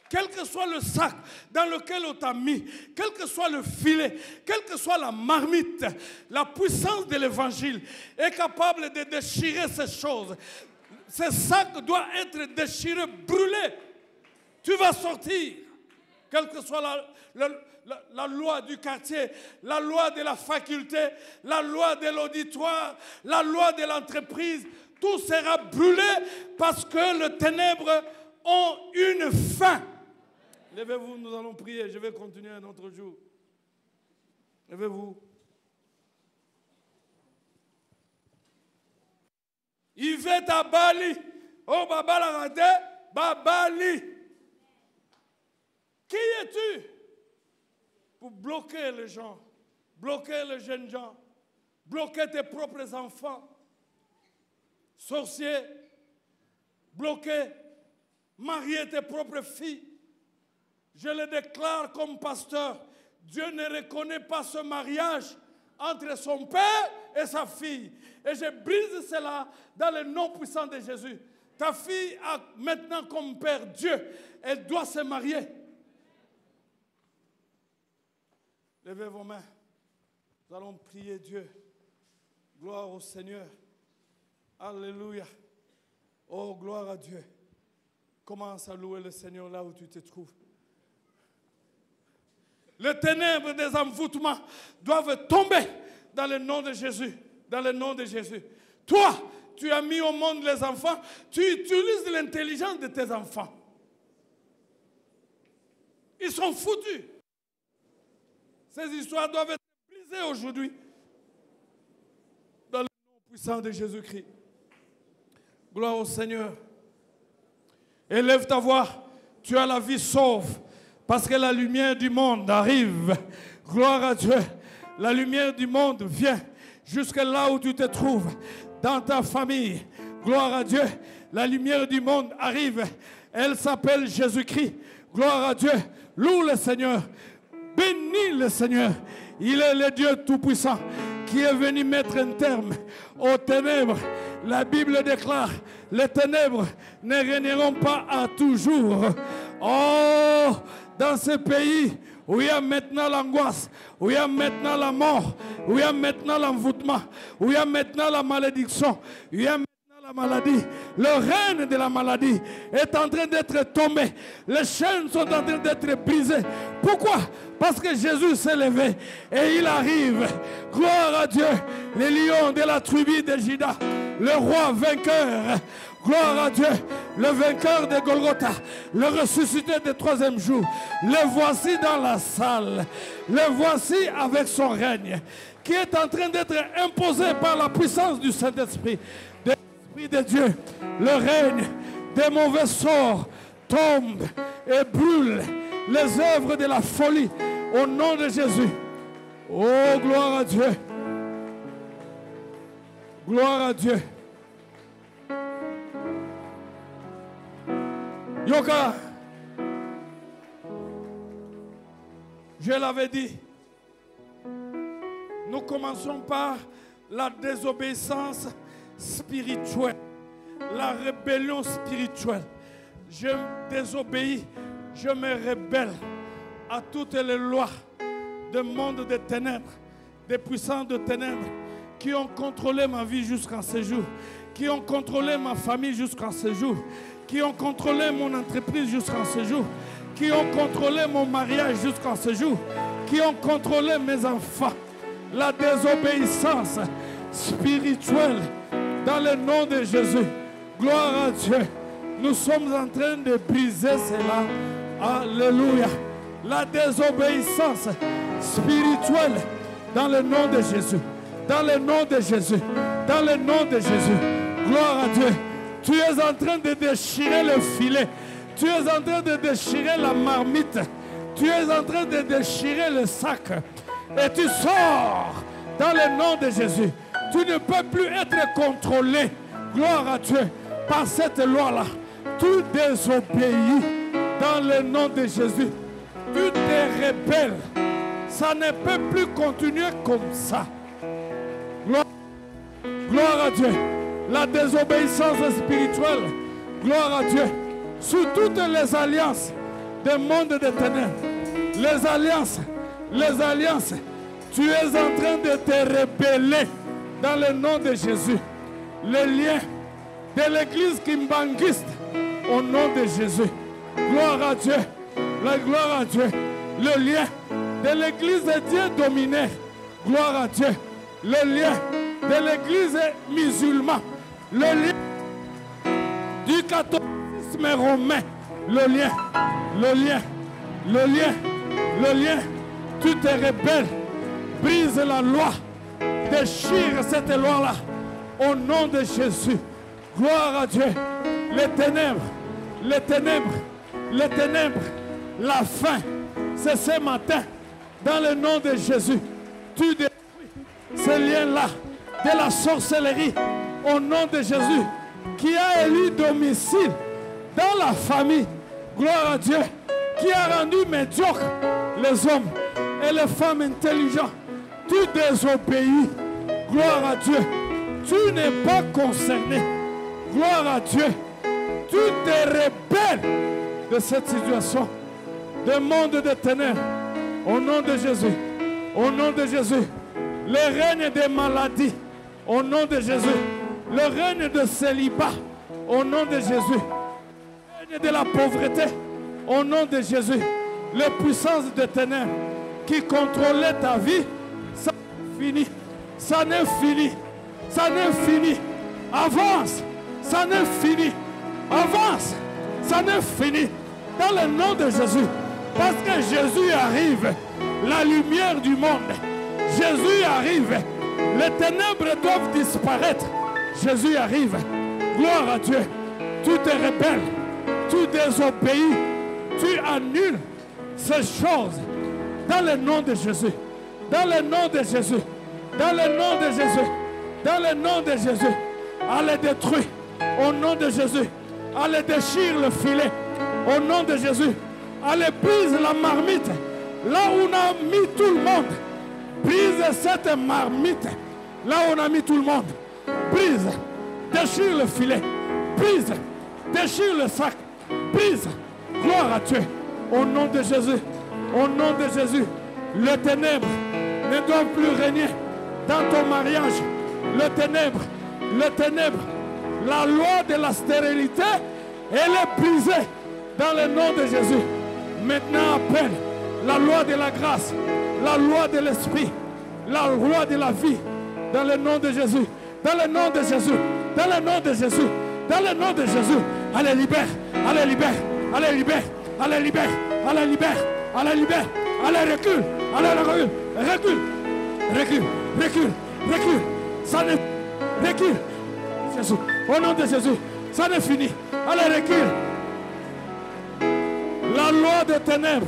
Quel que soit le sac dans lequel on t'a mis, quel que soit le filet, quelle que soit la marmite, la puissance de l'évangile est capable de déchirer ces choses. Ces sacs doivent être déchirés, brûlés. Tu vas sortir. Quelle que soit la loi du quartier, la loi de la faculté, la loi de l'auditoire, la loi de l'entreprise, tout sera brûlé parce que les ténèbres ont une fin. Levez-vous, nous allons prier. Je vais continuer un autre jour. Levez-vous. Yvette à Bali. Oh, Baba la raté, Babali. Qui es-tu pour bloquer les gens, bloquer les jeunes gens, bloquer tes propres enfants, sorciers, bloquer, marier tes propres filles? Je le déclare comme pasteur, Dieu ne reconnaît pas ce mariage entre son père et sa fille. Et je brise cela dans le nom puissant de Jésus. Ta fille a maintenant comme père Dieu. Elle doit se marier. Levez vos mains. Nous allons prier Dieu. Gloire au Seigneur. Alléluia. Oh, gloire à Dieu. Commence à louer le Seigneur là où tu te trouves. Les ténèbres des envoûtements doivent tomber dans le nom de Jésus. Dans le nom de Jésus. Toi, tu as mis au monde les enfants. Tu utilises l'intelligence de tes enfants. Ils sont foutus. Ces histoires doivent être brisées aujourd'hui. Dans le nom puissant de Jésus-Christ. Gloire au Seigneur. Élève ta voix. Tu as la vie sauve. Parce que la lumière du monde arrive. Gloire à Dieu. La lumière du monde vient jusque là où tu te trouves. Dans ta famille. Gloire à Dieu. La lumière du monde arrive. Elle s'appelle Jésus-Christ. Gloire à Dieu. Loue le Seigneur. Bénis le Seigneur. Il est le Dieu Tout-Puissant qui est venu mettre un terme aux ténèbres. La Bible déclare, les ténèbres ne régneront pas à toujours. Oh, dans ce pays où il y a maintenant l'angoisse, où il y a maintenant la mort, où il y a maintenant l'envoûtement, où il y a maintenant la malédiction, où il y a maintenant la maladie. Le règne de la maladie est en train d'être tombé. Les chaînes sont en train d'être brisées. Pourquoi? Parce que Jésus s'est levé et il arrive. Gloire à Dieu, les lions de la tribu de Juda, le roi vainqueur. Gloire à Dieu, le vainqueur de Golgotha, le ressuscité du troisième jour. Le voici dans la salle. Le voici avec son règne qui est en train d'être imposé par la puissance du Saint-Esprit. De l'Esprit de Dieu, le règne des mauvais sorts tombe et brûle. Les œuvres de la folie Au nom de Jésus. Oh, gloire à Dieu. Gloire à Dieu. Yoka, je l'avais dit, nous commençons par la désobéissance spirituelle, la rébellion spirituelle. Je désobéis, je me rébelle à toutes les lois du monde des ténèbres, des puissances de ténèbres qui ont contrôlé ma vie jusqu'à ce jour, qui ont contrôlé ma famille jusqu'à ce jour, qui ont contrôlé mon entreprise jusqu'à ce jour, qui ont contrôlé mon mariage jusqu'à ce jour, qui ont contrôlé mes enfants. La désobéissance spirituelle dans le nom de Jésus. Gloire à Dieu. Nous sommes en train de briser cela. Alléluia. La désobéissance spirituelle dans le nom de Jésus. Dans le nom de Jésus. Dans le nom de Jésus. Gloire à Dieu. Tu es en train de déchirer le filet. Tu es en train de déchirer la marmite. Tu es en train de déchirer le sac. Et tu sors dans le nom de Jésus. Tu ne peux plus être contrôlé. Gloire à Dieu. Par cette loi-là. Tu désobéis dans le nom de Jésus. Tu te rebelles. Ça ne peut plus continuer comme ça. Gloire à Dieu. La désobéissance spirituelle. Gloire à Dieu. Sous toutes les alliances des mondes des ténèbres. Les alliances. Tu es en train de te rebeller dans le nom de Jésus. Les liens de l'église kimbanguiste au nom de Jésus. Gloire à Dieu. La gloire à Dieu. Le lien de l'église de Dieu dominé. Gloire à Dieu. Le lien de l'église musulmane. Le lien du catholicisme romain. Le lien. Tu te rebelles. Brise la loi. Déchire cette loi-là. Au nom de Jésus. Gloire à Dieu. Les ténèbres. La faim. C'est ce matin. Dans le nom de Jésus. Tu détruis ces liens-là. De la sorcellerie. Au nom de Jésus. Qui a élu domicile dans la famille. Gloire à Dieu. Qui a rendu médiocre les hommes et les femmes intelligents. Tu désobéis. Gloire à Dieu. Tu n'es pas concerné. Gloire à Dieu. Tu te rebelles de cette situation. Des mondes de ténèbres. Au nom de Jésus. Au nom de Jésus. Le règne des maladies. Au nom de Jésus. Le règne de célibat. Au nom de Jésus. Le règne de la pauvreté. Au nom de Jésus. Les puissances de ténèbres qui contrôlaient ta vie. Ça n'est fini. Ça n'est fini. Ça n'est fini. Avance. Ça n'est fini. Avance. Ça n'est fini. Dans le nom de Jésus. Parce que Jésus arrive. La lumière du monde. Jésus arrive. Les ténèbres doivent disparaître. Jésus arrive. Gloire à Dieu. Tu te rebelles. Tu désobéis. Tu annules ces choses. Dans le nom de Jésus. Dans le nom de Jésus. Dans le nom de Jésus. Dans le nom de Jésus. Allez détruire. Au nom de Jésus. Allez déchire le filet. Au nom de Jésus. Allez brise la marmite. Là où on a mis tout le monde. Brise cette marmite. Là où on a mis tout le monde. Brise. Déchire le filet. Brise. Déchire le sac. Brise. Gloire à Dieu. Au nom de Jésus. Au nom de Jésus. Les ténèbres ne doivent plus régner dans ton mariage. Les ténèbres. La loi de la stérilité, elle est brisée dans le nom de Jésus. Maintenant appelle la loi de la grâce, la loi de l'esprit, la loi de la vie, dans le nom de Jésus. Dans le nom de Jésus. Dans le nom de Jésus. Dans le nom de Jésus. Allez, libère. Allez, libère. Allez, libère. Allez, libère. Allez, libère. Allez, libère. Allez, recule. Allez, recule. Recule. Recule. Recule. Recule. Ça ne... Recule. Jésus. Au nom de Jésus. Ça n'est fini. Allez, recule. La loi des ténèbres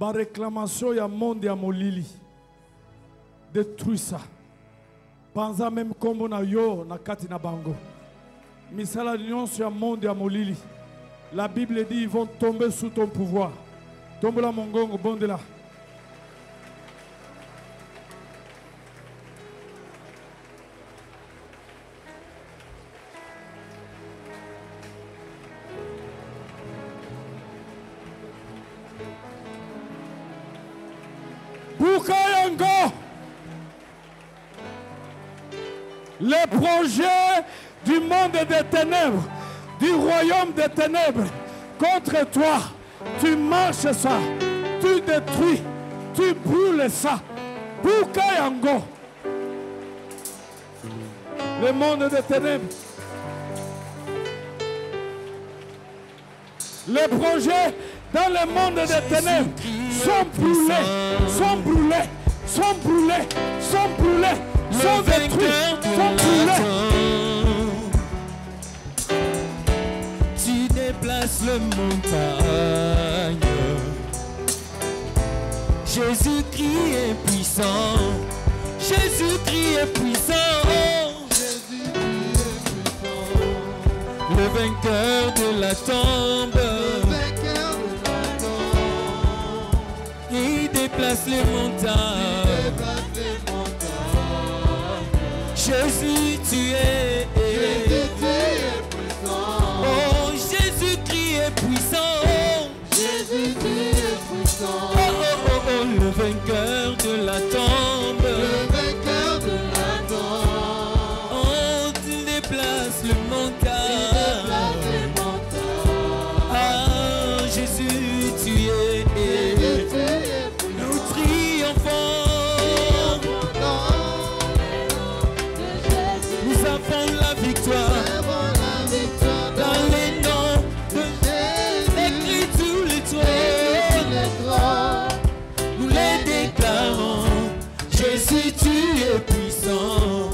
Ba réclamation ya monde ya molili. Détruis ça. Pensa même comme na yo na kati na bango. Misala nyonso ya monde ya molili. La Bible dit ils vont tomber sous ton pouvoir. Tombe la mongongo bonde là. Bukayango. Les projets du monde des ténèbres, du royaume des ténèbres, contre toi, tu marches ça, tu détruis, tu brûles ça. Bukayango. Le monde des ténèbres. Les projets dans le monde des ténèbres sont brûlés, sont brûlés, sont brûlés, sont brûlés, sont détruits, sont brûlés. Tu déplaces le montagne. Jésus-Christ est puissant. Jésus-Christ est puissant. Le vainqueur de la tombe. Il déplace les montagnes. Jésus, tu es puissant. Oh, Jésus-Christ est puissant. Jésus-Christ est puissant. Oh, oh, oh, oh, le vainqueur de la tombe. Le vainqueur de la tombe. Oh, tu déplaces le montagne. Ah, Jésus, tu es. Nous triomphons. Nous avons la victoire. Dans les noms de Jésus, écrit tous les trônes. Nous les déclarons. Jésus, tu es puissant.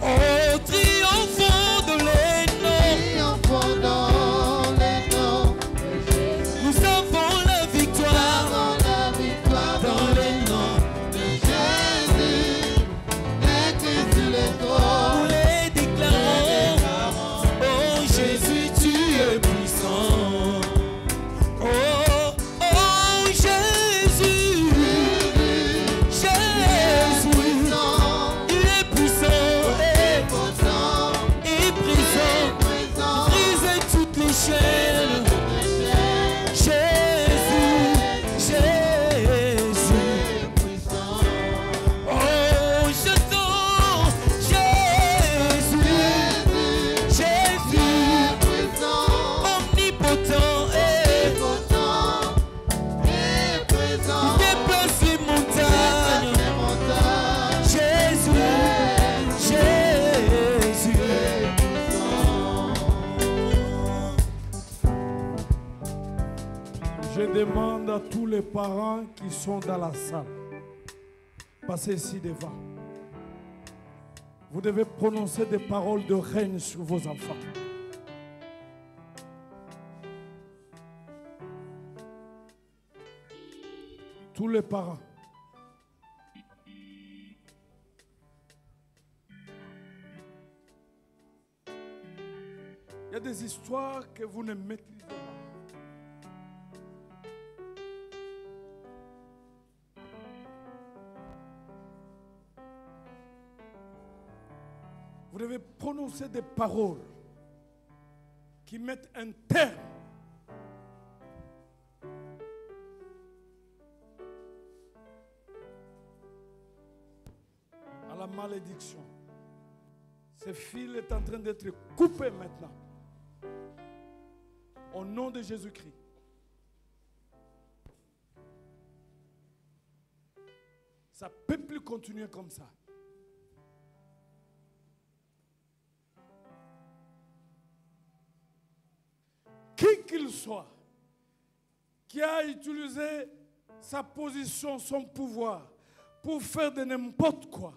Oh, triomphons dans les noms. Nous avons la victoire. Dans les noms de Jésus, nous les déclarons. Oh, Jésus, tu es puissant. Oh, oh, Jésus, Jésus, il est puissant et présent. Briser toutes les chaînes. Jésus, Jésus. Oh, j'attends Jésus, Jésus, omnipotent et déplace les montagnes. Jésus, Jésus. Je demande à tous les parents qui sont dans la salle, passez ici devant. Vous devez prononcer des paroles de règne sur vos enfants. Tous les parents. Il y a des histoires que vous ne maîtrisez pas. Vous devez prononcer des paroles qui mettent un terme à la malédiction. Ce fil est en train d'être coupé maintenant. Au nom de Jésus-Christ. Ça ne peut plus continuer comme ça. Qui qu'il soit, qui a utilisé sa position, son pouvoir pour faire de n'importe quoi.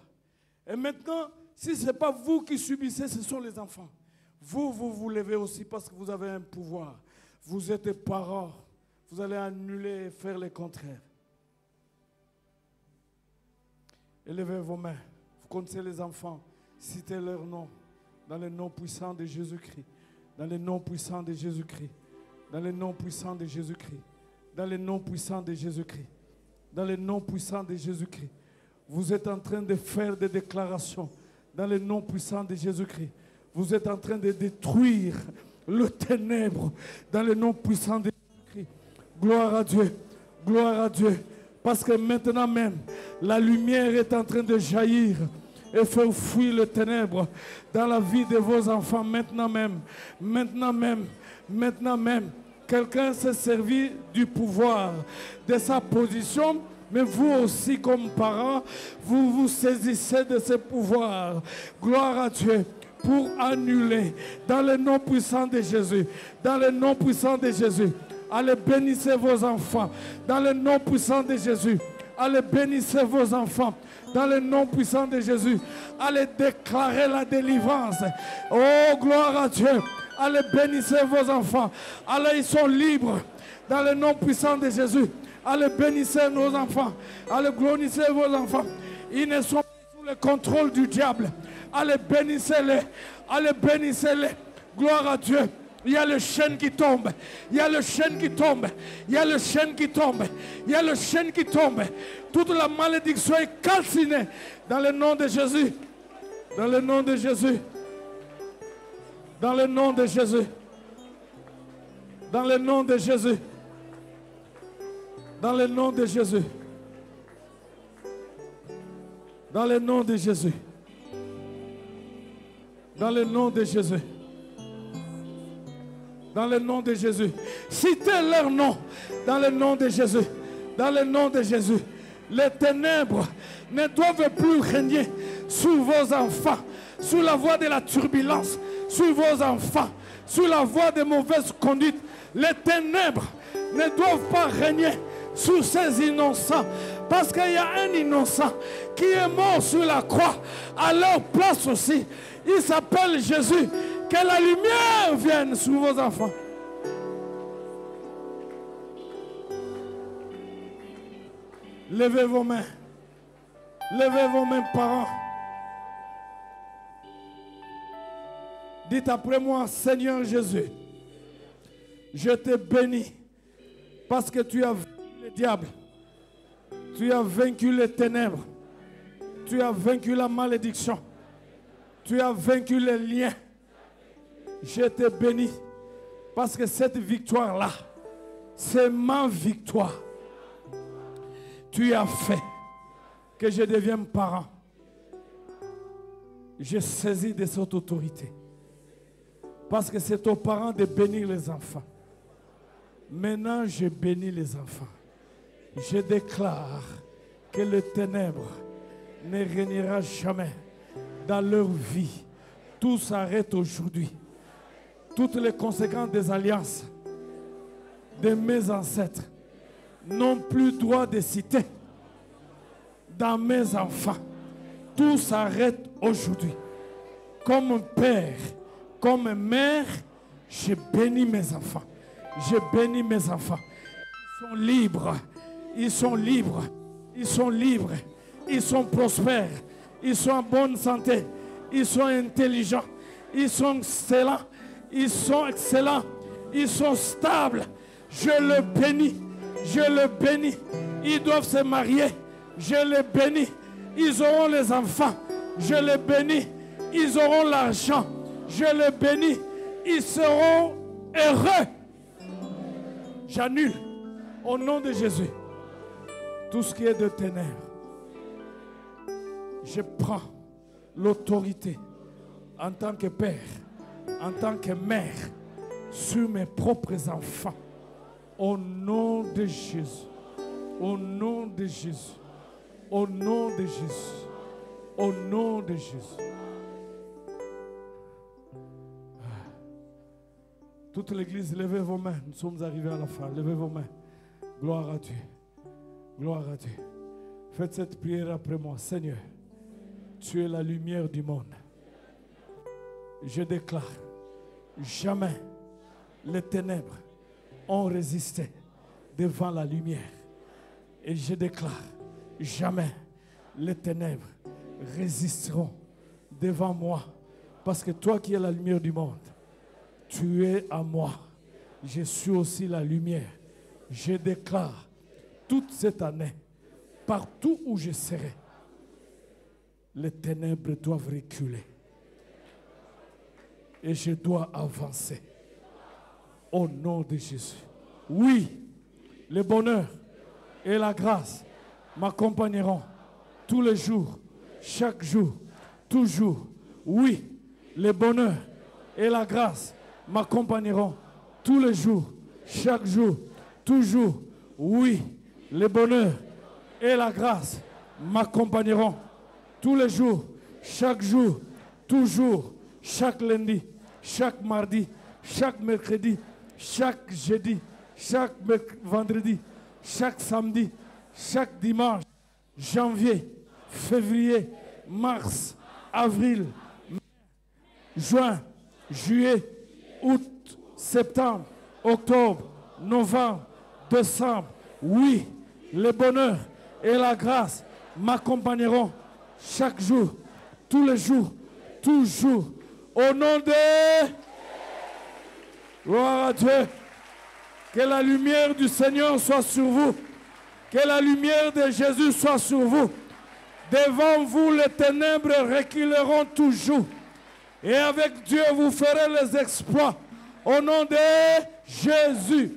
Et maintenant, si ce n'est pas vous qui subissez, ce sont les enfants. Vous vous levez aussi parce que vous avez un pouvoir. Vous êtes parents, Vous allez annuler et faire le contraire. Élevez vos mains. Vous connaissez les enfants. Citez leur nom. Dans le nom puissant de Jésus-Christ. Dans le nom puissant de Jésus-Christ. Dans le nom puissant de Jésus-Christ. Dans le nom puissant de Jésus-Christ. Dans le nom puissant de Jésus-Christ. Vous êtes en train de faire des déclarations. Dans le nom puissant de Jésus-Christ. Vous êtes en train de détruire le ténèbre. Dans le nom puissant de Jésus-Christ. Gloire à Dieu. Gloire à Dieu. Parce que maintenant même, la lumière est en train de jaillir et faire fuir le ténèbre dans la vie de vos enfants maintenant même. Maintenant même. Maintenant même. Quelqu'un s'est servi du pouvoir, de sa position, mais vous aussi comme parents, vous vous saisissez de ce pouvoir. Gloire à Dieu pour annuler dans le nom puissant de Jésus. Dans le nom puissant de Jésus. Allez, bénissez vos enfants. Dans le nom puissant de Jésus. Allez, bénissez vos enfants. Dans le nom puissant de Jésus. Allez, déclarer la délivrance. Oh, gloire à Dieu. Allez, bénissez vos enfants. Allez, ils sont libres. Dans le nom puissant de Jésus. Allez, bénissez nos enfants. Allez, glorifissez vos enfants. Ils ne sont pas sous le contrôle du diable. Allez, bénissez-les. Allez, bénissez-les. Gloire à Dieu. Il y a le chêne qui tombe. Il y a le chêne qui tombe. Il y a le chêne qui tombe. Il y a le chêne qui tombe. Toute la malédiction est calcinée. Dans le nom de Jésus. Dans le nom de Jésus. Dans le nom de Jésus. Dans le nom de Jésus. Dans le nom de Jésus. Dans le nom de Jésus. Dans le nom de Jésus. Dans le nom de Jésus. Citez leur nom. Dans le nom de Jésus. Dans le nom de Jésus. Les ténèbres ne doivent plus régner sous vos enfants. Sous la voie de la turbulence. Sous vos enfants. Sous la voie de mauvaise conduite. Les ténèbres ne doivent pas régner sous ces innocents. Parce qu'il y a un innocent qui est mort sur la croix. À leur place aussi. Il s'appelle Jésus. Que la lumière vienne sur vos enfants. Levez vos mains. Levez vos mains, parents. Dites après moi, Seigneur Jésus, je te bénis parce que tu as vaincu le diable. Tu as vaincu les ténèbres. Tu as vaincu la malédiction. Tu as vaincu les liens. Je te bénis parce que cette victoire-là, c'est ma victoire. Tu as fait que je devienne parent. Je saisis de cette autorité parce que c'est aux parents de bénir les enfants. Maintenant, je bénis les enfants. Je déclare que le ténèbre ne régnera jamais dans leur vie. Tout s'arrête aujourd'hui. Toutes les conséquences des alliances de mes ancêtres n'ont plus droit de citer dans mes enfants. Tout s'arrête aujourd'hui. Comme père, comme mère, je bénis mes enfants. Je bénis mes enfants. Ils sont libres. Ils sont libres. Ils sont libres. Ils sont prospères. Ils sont en bonne santé. Ils sont intelligents. Ils sont excellents. Ils sont excellents. Ils sont stables. Je le bénis. Je le bénis. Ils doivent se marier. Je les bénis. Ils auront les enfants. Je les bénis. Ils auront l'argent. Je les bénis. Ils seront heureux. J'annule au nom de Jésus tout ce qui est de ténèbres. Je prends l'autorité en tant que père, en tant que mère, sur mes propres enfants. Au nom de Jésus. Au nom de Jésus. Au nom de Jésus. Au nom de Jésus. Toute l'église, levez vos mains. Nous sommes arrivés à la fin. Levez vos mains. Gloire à Dieu. Gloire à Dieu. Faites cette prière après moi. Seigneur, tu es la lumière du monde. Je déclare, jamais les ténèbres ont résisté devant la lumière. Et je déclare, jamais les ténèbres résisteront devant moi. Parce que toi qui es la lumière du monde, tu es à moi. Je suis aussi la lumière. Je déclare toute cette année, partout où je serai, les ténèbres doivent reculer. Et je dois avancer. Au nom de Jésus. Oui, le bonheur et la grâce m'accompagneront tous les jours, chaque jour, toujours. Oui, le bonheur et la grâce m'accompagneront tous les jours, chaque jour, toujours. Oui, le bonheur et la grâce m'accompagneront tous les jours, chaque jour, toujours, chaque lundi, chaque mardi, chaque mercredi, chaque jeudi, chaque vendredi, chaque samedi, chaque dimanche, janvier, février, mars, avril, mai, juin, juillet, août, septembre, octobre, novembre, décembre. Oui, le bonheur et la grâce m'accompagneront chaque jour, tous les jours, toujours. Au nom de... Gloire à Dieu. Que la lumière du Seigneur soit sur vous. Que la lumière de Jésus soit sur vous. Devant vous, les ténèbres reculeront toujours. Et avec Dieu, vous ferez les exploits. Au nom de Jésus.